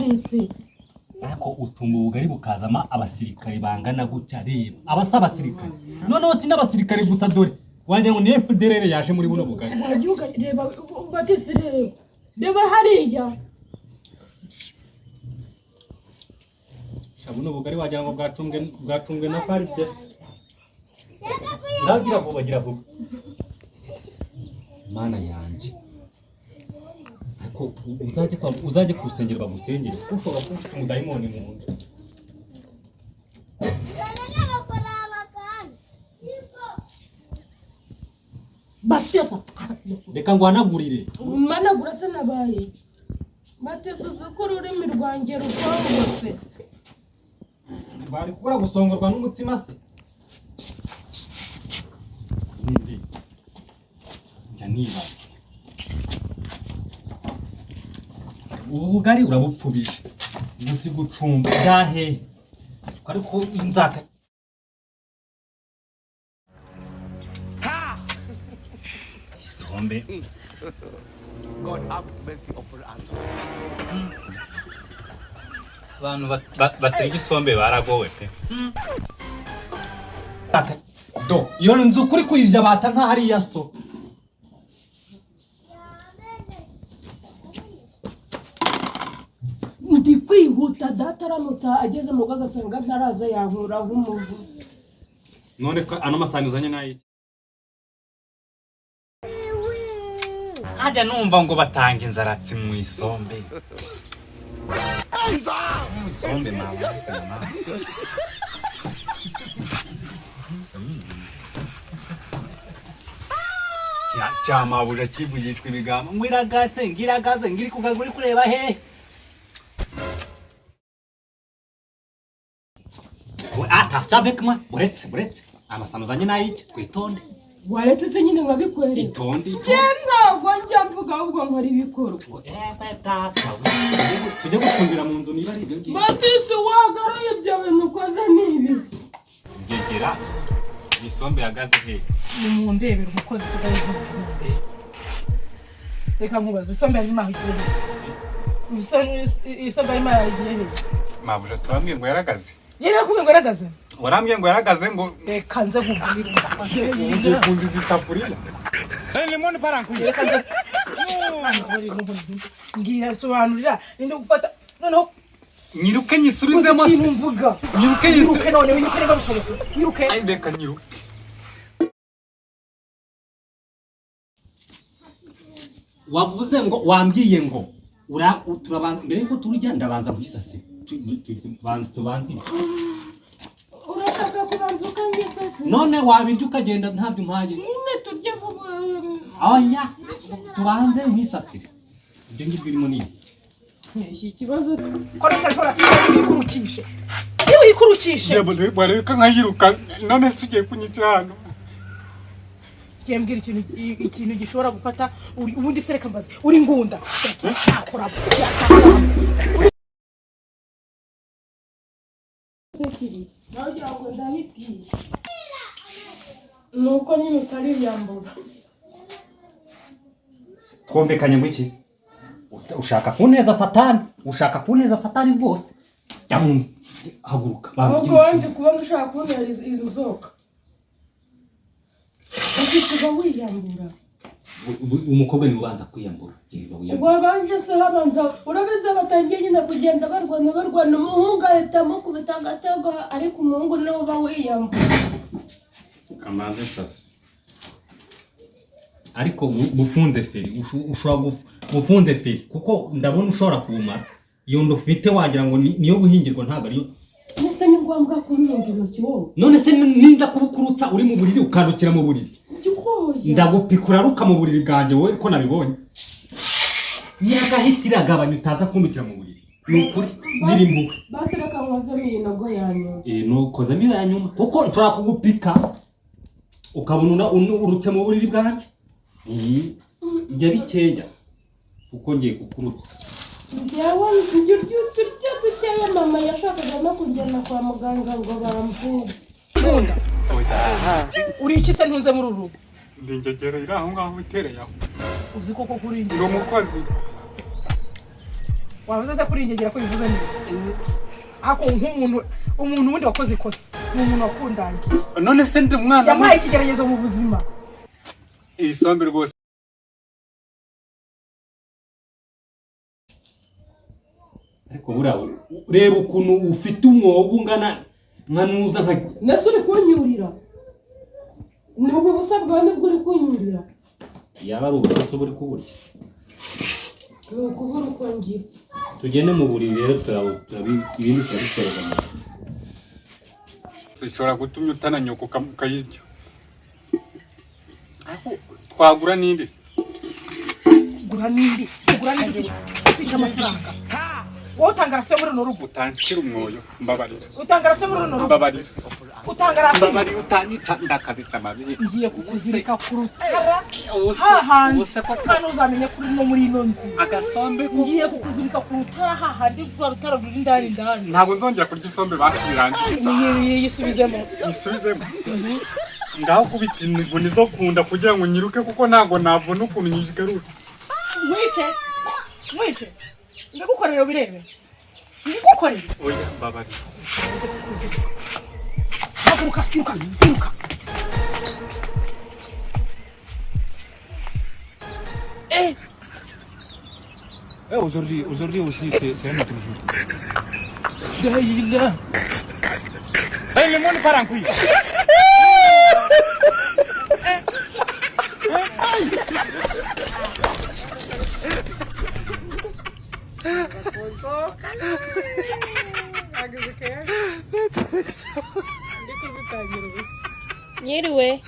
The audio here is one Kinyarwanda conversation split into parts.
nitse ariko utumba ubugari bukazama abasirikare bangana gutya reba abasa abasirikare noneho si n'abasirikare gusa dore wanjye ngo ni FDLR yaje muri buno bugari wagiuga reba batese reba hariya shabuno bugari wagira ngo bwacunzwe na FARDC ndagira vuba mana yanjye ariko uzajye kusengera bagusengere ushobora kuba umudayimoni mu nda bateza reka ngo wanagurire managura se nabaye bateze ko ururimi rwanjye rukongotse bari kubura gusongorwa n'umutsima se njya nibaza ubu bugari urabupfubije uzi gucumba byahe ariko inzaka isombe God have mercy upon us. abantu batega isombe baragowe pe do iyo nzu kuri kuyirya bata nka hariya so ndi kwihuta data aramutsa ageze mu gagasanga ntaraza yankuraho umuvu none ko ano masani uzanye nayi hajya numva ngo batanga inzaratsi mu isombe isombe mama cyamabuja kivugishwa ibigambo ngiragaze ngiri kugagura kureba he atasa avec moi buretse amasano zanye nayiki twitonde waretse se nyine ngabikwere itonde ntabwo njya mvuga ahubwo nkora ibikorwa tujye gufumbira mu nzu niba ari ibyo ngibyo batise wagaruye ibyo bintu ukoze n'ibiki ngegera isombe yagaze he ni mu ndebera umukozi usigaye uvuga reka nkubaze isombe yarimo ahigiye isombe yarimo ahigiye he mabuja twambwiye ngo yaragaze yera kumwe ngo yaragaze warambwiye ngo yaragaze ngo reka nze kugurira ugiye kunziza isafuriya lemon parankuye reka nze ngira nsobanurira ninde gufata noneho nyiruke nyisurizemo se mvuga nyiruke none winyuke niba bishoboka nyiruke ay reka nyiruke wavuze ngo wambwiye ngo turabanza mbere yuko turujya ndabanza kuyisasira tubanze urashaka kubanza ukanyisasira none wabirya ukagenda ntabyo mpaye nyine turye vuba oya tubanze nkisasire ibyo ngibyo birimo iki kibazo koresha yikurukishe iyo yikurukishe reka nkayiruka none se ugiye kunyicira hano cyembwira ikintu gishobora gufata ubundi sereka mbaze uri ngunda akora sekiri naho ndahiti nuko nyine utari yambura twomekanye ngo iki ushaka kuneza satani bwose jamu haguruka ahubwo wandi kuba ushaka kuneza iruzoka ukitiga wiyambura umukobwa ni ubanza kwiyambura ubwo banje se habanza urabize batangiye nyine kugenda barwana umuhungu ahitamo kubita agatego ariko umuhungu niwe uba wiyambura kamanze sasa ariko bufunze feri ushobora bufunze feri kuko ndabona ushobora kumara iyo ndofite wagira ngo niyo buhingirwa ntago ariyo nese ni ngombwa kunyonga intoki wowe none se ninda kubukurutsa uri mu buriri ukandukira mu buriri ndagupikura ruka mu buriri bwanjye wowe ko nabibonye nyiragahitira gabanya utaza kundukira mu buriri nukuri niri mbuwe basi reka nkozemo inogo yanyu nukozemo iyo yanyuma kuko nshobora kugupika ukabona urutse mu buriri bwanjye njya bikeya kuko ngiye kukurutsa njyewe njya dukeya mama yashakaga no kujyana kwa muganga ngo bamvure uri iki se ntuze muri uru rugo ndingegera iri aho ngaho itereye aho uzi koko kuri ndi umukozi wavuze se kuri ingegera ko bivuze neza ako nk'umuntu wundi wakoze ikosa n'umuntu wakundanye none se ndi umwana yampaye ikigeragezo mu buzima isombe rwose ariko reba ukuntu ufite umwobo ungana nkanuza nka nese uri kunyurira nubwo busa bwawe nibwo uri kunyurira yaba ari ubusa buri kuburya kubura uko ngira tugende mu buriri rero ibindi turabikorera mu zishobora gutuma utananyuka ukayirya aho twagura n'indi gura n'indi ufite amafaranga wowe utangara se muri rugo utancira umwoyo mbabarira utangara se muri rugo mbabarira utangara se mbabarira utanyita ndakabita amabiri ngiye kukuzirika ku rutara hahandi kandi uzamenye kuri no muri ino nzu agasombe ngiye kukuzirika ku rutara hahandi rwa rutara ruri ndani ntabwo nzongera kurya isombe basibirangiza yisubizemo ngaho kubita inkoni zo kunda kugira ngo nyiruke kuko ntabwo nabona ukuntu nyigarura mwite ndagukorera birebe ndigukorera oya mbabarira haguruka siruka iruka aujourd'hui aussi c'est un autre jour. Daïla. Hey, le monde part en couille. Nyiriwe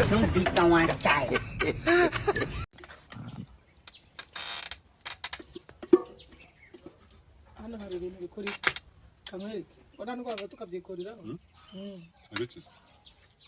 Don't beat someone's child. hano hari ibintu bikuri kamwereke ona ndwara tukabyikorera abikiza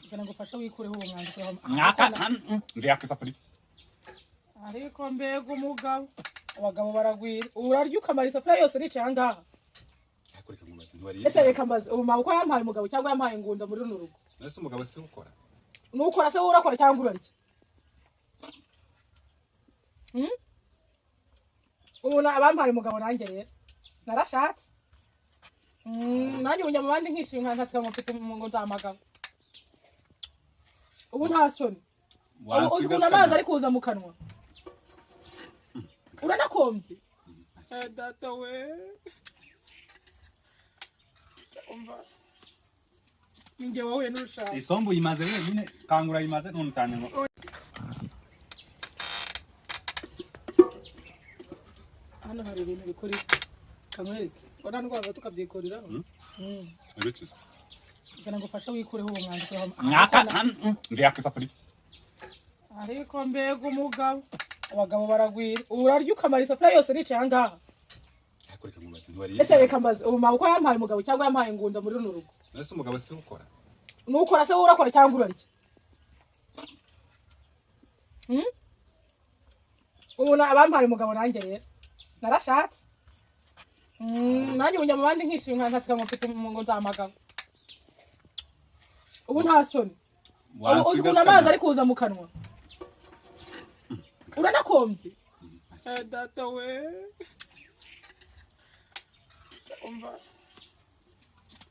kugira ngo fasha wikureho uwo mwandiko mwaka mvya kisafuri ariko mbega umugabo abagabo baragwira urarya ukamara isafuriya yose nicaye ahangaha akureka mubazi ntwari ese reka mbaze ubu maboko yampaye umugabo cyangwa yampaye ingunda muri runo rugo nese umugabo si ukora nukora se urakora cyangwa urarya ubu abampaye umugabo nanjye rero narashatse nanjye ubu njya mu bandi nkishinga nkasiga ngo mfite ngo nzamagabo ubu nta soni uzi ukuntu amazi ari kuza mu kanwa uranakombye data we umva ninjye wahuye n'urushaka isombe uyimaze wenyine kangura yimaze none utanye ngo hano hari ibintu bikuri kamwereke ona ndwara tukabyikorera abikiza kugira ngo fasha wikureho uwo mwandiko mwaka mvya kisafuri ariko mbega umugabo abagabo baragwira urarya ukamara isafuriya yose nicaye ahangaha akureka mubazi ntwari ese reka mbaze ubu maboko yampaye umugabo cyangwa yampaye ingunda muri runo rugo nese umugabo si ukora nukora se urakora cyangwa urarya ubu abampaye umugabo nanjye rero narashatse nanjye ubu njya mu bandi nkishinga nkasiga ngo mfite ngo nzamagabo ubu nta soni uzi ukuntu amazi ari kuza mu kanwa uranakombye data we umva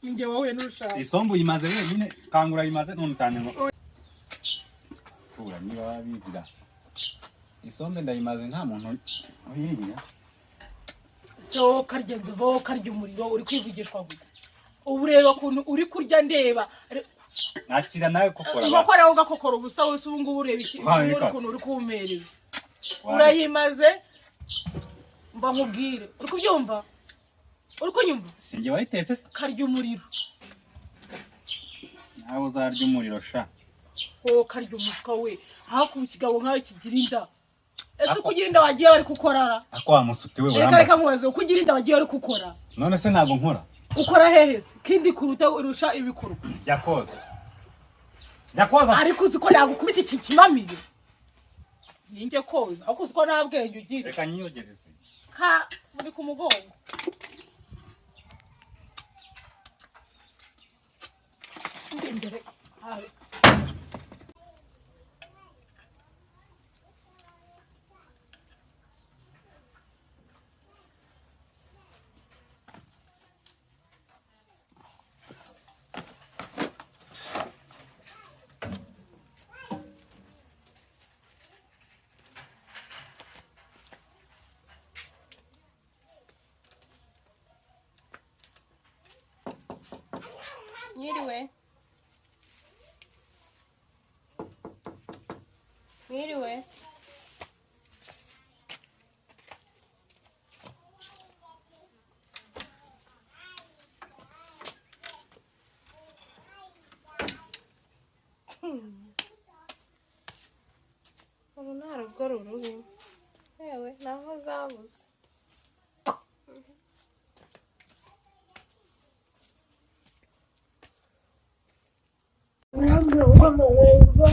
ninjye wahuye n'urushaka isombe uyimaze wenyine kangura yimaze none utanye ngo fura niba wabivuga isombe ndayimaze nta muntu uyiriya so karya nzovo karya umuriro uri kwivugishwa gute ubu reba ukuntu uri kurya ndeba nakira nawe kokora ngakora ugakokora ubusa wese ubu ngubu ureba iki ukuntu uri kumereza urayimaze mba nkubwire uri kubyumva uri kunyumva sinjye wayitetse karya umuriro nawe uzarya umuriro sha ho karya umuswa we aho ku kigabo nkawe kigira inda ese kugira inda wagiye bari kukorara ako wamusuti we uramba reka nkubaze kugira inda wagiye bari gukora none se ntabwo nkora ukora hehe se kindi kuruta urusha ibikorwa yakoze ariko uzi ko nagukubita iki kimamire ninjye koza ariko uzi ko nta bwenge ugira reka nyiyogereze ha muri ku mugongo imbere Mwiriwe. Mwiriwe. Uru nta rugo rurubi. Yewe naho zabuze. Urambe ugomba wumva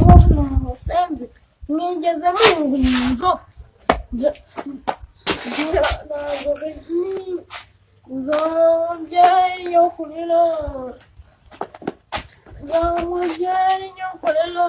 umusenzi mwigeze mungumva ntabwo nzongera yo kurira nzamugera yo kurira